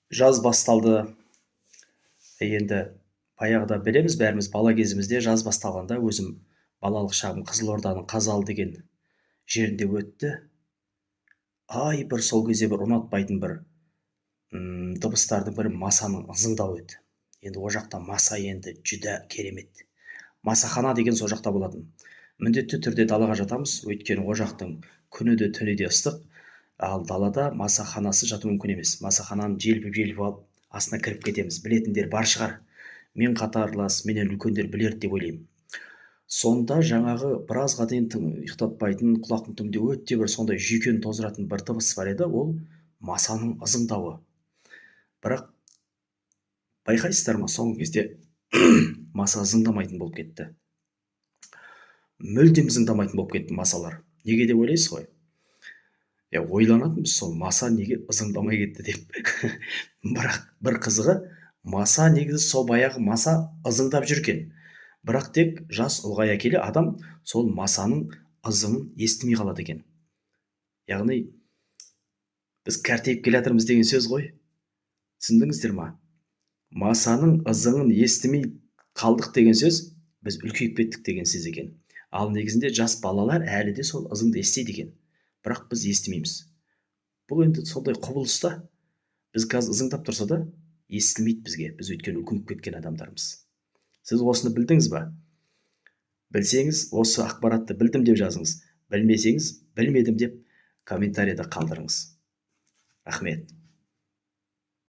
Жаз басталды. Енді баяғыда білеміз бәріміз, бала кезімізде жаз басталғанда өзім балалық шағым Қызылорданың Қазалы деген жерінде өтті. Ай, бір сол кезде бір ұнатпайтын бір дыбыстардың бірі масаның ызыңдауы еді. Енді о жақта маса енді жүдә керемет. Масахана деген сол жақта болатын. Міндетті түрде далаға жатамыз, өйткені о жақтың күні де түні де ыстық. Ал далада масаханасы жату мүмкін емес. Масахананы желпіп алып астына кіріп кетеміз. Білетіндер бар шығар. Мен қатарлас, менен үлкендер білерді деп ойлаймын. Сонда жаңағы біразға дейін ұйықтатпайтын, құлақтың түбінде өте бір сондай жүйкені тоздыратын бір дыбыс бар еді, ол масаның ызыңдауы. Бірақ байқайсыздар ма, соңғы кезде маса ызыңдамайтын болып кетті. Мүлдем ызыңдамайтын болып кетті масалар. Неге деп ойлайсыз ғой? Ойланатынбыз, сол маса неге ызыңдамай кетті деп. Бірақ бір қызығы, маса негізі сол баяғы маса ызыңдап жүрген. Бірақ тек жас ұлғая келе адам сол масаның ызыңын естімей қалады екен. Яғни біз кәртейіп келе жатырмыз деген сөз ғой. Түсіндіңіздер ма? Масаның ызыңын естімей қалдық деген сөз, біз үлкейіп кеттік деген сөз екен. Ал негізінде жас балалар әлі де сол ызыңды естиді екен. Бірақ біз естімейміз. Бұл енді сондай құбылыс та. Біз қазір ызыңдап тұрса да естілмейді бізге. Біз өйткені үлкейіп кеткен адамдармыз. Сіз осыны білдіңіз ба? Білсеңіз, осы ақпаратты білдім деп жазыңыз. Білмесеңіз, білмедім деп комментарийда қалдырыңыз. Рахмет.